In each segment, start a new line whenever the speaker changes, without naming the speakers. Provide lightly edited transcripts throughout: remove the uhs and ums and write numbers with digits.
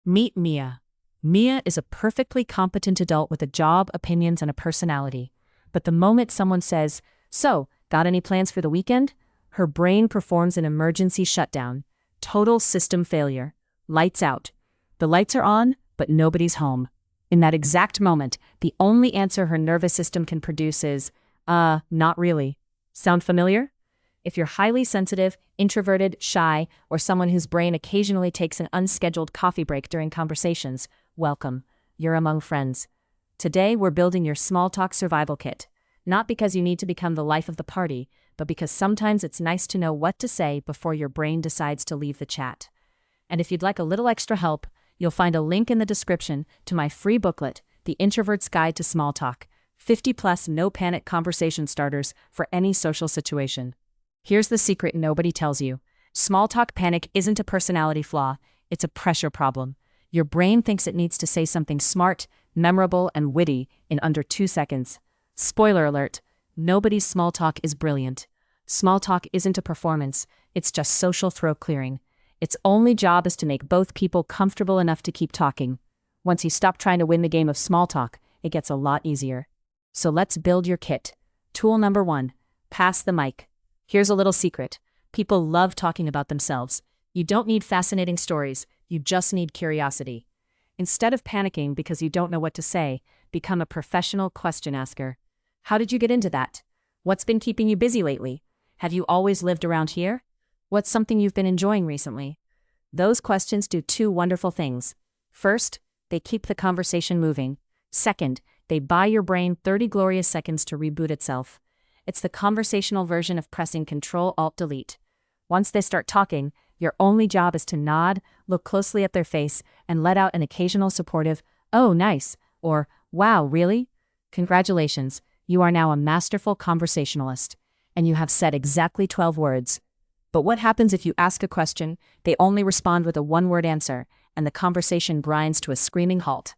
Meet Mia. Mia is a perfectly competent adult with a job, opinions, and a personality. But the moment someone says, "So, got any plans for the weekend?" her brain performs an emergency shutdown. Total system failure. Lights out. The lights are on, but nobody's home. In that exact moment, the only answer her nervous system can produce is, not really. Sound familiar? If you're highly sensitive, introverted, shy, or someone whose brain occasionally takes an unscheduled coffee break during conversations, welcome. You're among friends. Today, we're building your small talk survival kit. Not because you need to become the life of the party, but because sometimes it's nice to know what to say before your brain decides to leave the chat. And if you'd like a little extra help, you'll find a link in the description to my free booklet, The Introvert's Guide to Small Talk, 50+ no-panic conversation starters for any social situation. Here's the secret nobody tells you. Small talk panic isn't a personality flaw, it's a pressure problem. Your brain thinks it needs to say something smart, memorable, and witty in under 2 seconds. Spoiler alert, nobody's small talk is brilliant. Small talk isn't a performance, it's just social throat clearing. Its only job is to make both people comfortable enough to keep talking. Once you stop trying to win the game of small talk, it gets a lot easier. So let's build your kit. Tool number 1, pass the mic. Here's a little secret. People love talking about themselves. You don't need fascinating stories, you just need curiosity. Instead of panicking because you don't know what to say, become a professional question asker. How did you get into that? What's been keeping you busy lately? Have you always lived around here? What's something you've been enjoying recently? Those questions do 2 wonderful things. First, they keep the conversation moving. Second, they buy your brain 30 glorious seconds to reboot itself. It's the conversational version of pressing Control-Alt-Delete. Once they start talking, your only job is to nod, look closely at their face, and let out an occasional supportive, "Oh, nice," or "Wow, really?" Congratulations, you are now a masterful conversationalist, and you have said exactly 12 words. But what happens if you ask a question, they only respond with a 1-word answer, and the conversation grinds to a screaming halt?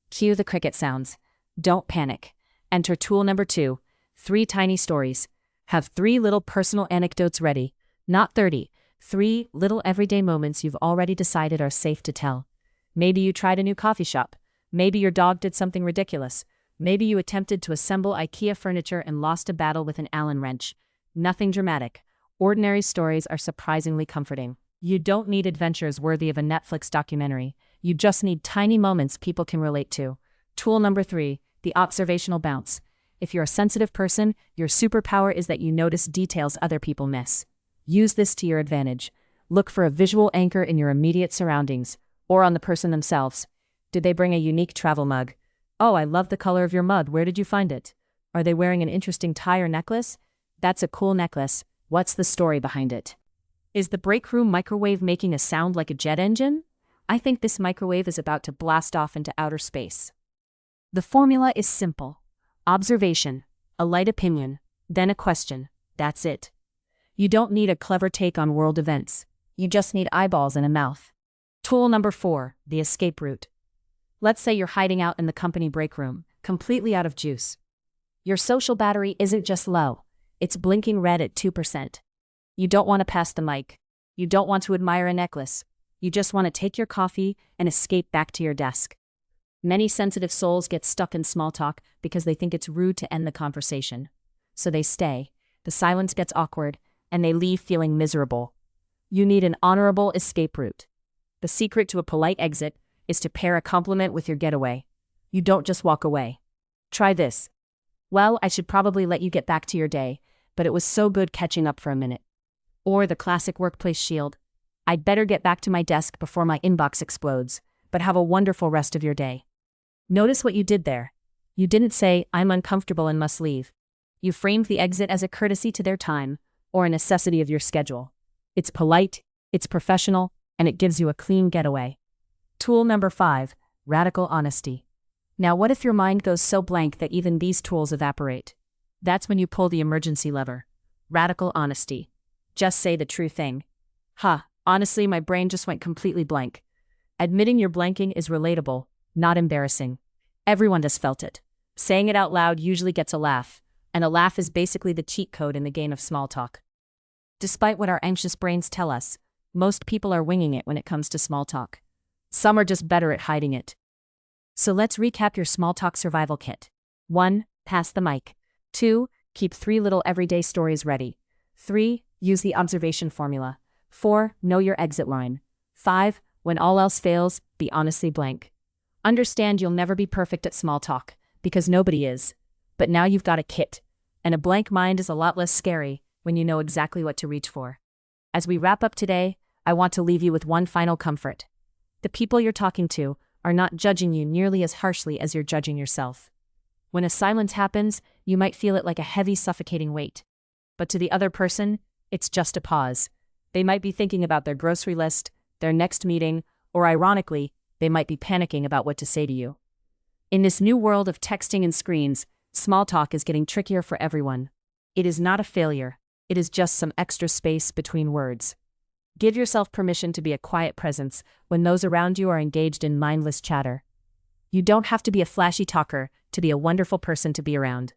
Cue the cricket sounds. Don't panic. Enter tool number 2. 3 tiny stories. Have 3 little personal anecdotes ready. Not 30. 3 little everyday moments you've already decided are safe to tell. Maybe you tried a new coffee shop. Maybe your dog did something ridiculous. Maybe you attempted to assemble IKEA furniture and lost a battle with an Allen wrench. Nothing dramatic. Ordinary stories are surprisingly comforting. You don't need adventures worthy of a Netflix documentary. You just need tiny moments people can relate to. Tool number 3, the observational bounce. If you're a sensitive person, your superpower is that you notice details other people miss. Use this to your advantage. Look for a visual anchor in your immediate surroundings, or on the person themselves. Did they bring a unique travel mug? Oh, I love the color of your mug. Where did you find it? Are they wearing an interesting tie or necklace? That's a cool necklace. What's the story behind it? Is the break room microwave making a sound like a jet engine? I think this microwave is about to blast off into outer space. The formula is simple. Observation, a light opinion, then a question. That's it. You don't need a clever take on world events. You just need eyeballs and a mouth. Tool number 4, the escape route. Let's say you're hiding out in the company break room, completely out of juice. Your social battery isn't just low, it's blinking red at 2%. You don't want to pass the mic. You don't want to admire a necklace. You just want to take your coffee and escape back to your desk. Many sensitive souls get stuck in small talk because they think it's rude to end the conversation. So they stay, the silence gets awkward, and they leave feeling miserable. You need an honorable escape route. The secret to a polite exit is to pair a compliment with your getaway. You don't just walk away. Try this. "Well, I should probably let you get back to your day, but it was so good catching up for a minute." Or the classic workplace shield. "I'd better get back to my desk before my inbox explodes, but have a wonderful rest of your day." Notice what you did there. You didn't say, "I'm uncomfortable and must leave." You framed the exit as a courtesy to their time, or a necessity of your schedule. It's polite, it's professional, and it gives you a clean getaway. Tool number 5, radical honesty. Now what if your mind goes so blank that even these tools evaporate? That's when you pull the emergency lever. Radical honesty. Just say the true thing. Honestly, my brain just went completely blank. Admitting you're blanking is relatable, not embarrassing. Everyone has felt it. Saying it out loud usually gets a laugh, and a laugh is basically the cheat code in the game of small talk. Despite what our anxious brains tell us, most people are winging it when it comes to small talk. Some are just better at hiding it. So let's recap your small talk survival kit. 1. Pass the mic. 2. Keep 3 little everyday stories ready. 3. Use the observation formula. 4. Know your exit line. 5. When all else fails, be honestly blank. Understand you'll never be perfect at small talk, because nobody is. But now you've got a kit, and a blank mind is a lot less scary when you know exactly what to reach for. As we wrap up today, I want to leave you with one final comfort. The people you're talking to are not judging you nearly as harshly as you're judging yourself. When a silence happens, you might feel it like a heavy, suffocating weight. But to the other person, it's just a pause. They might be thinking about their grocery list, their next meeting, or ironically, they might be panicking about what to say to you. In this new world of texting and screens, small talk is getting trickier for everyone. It is not a failure. It is just some extra space between words. Give yourself permission to be a quiet presence when those around you are engaged in mindless chatter. You don't have to be a flashy talker to be a wonderful person to be around.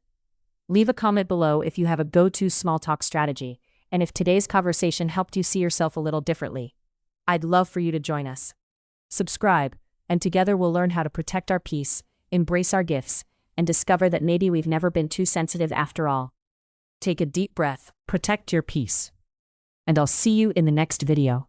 Leave a comment below if you have a go-to small talk strategy, and if today's conversation helped you see yourself a little differently. I'd love for you to join us. Subscribe, and together we'll learn how to protect our peace, embrace our gifts, and discover that maybe we've never been too sensitive after all. Take a deep breath, protect your peace. And I'll see you in the next video.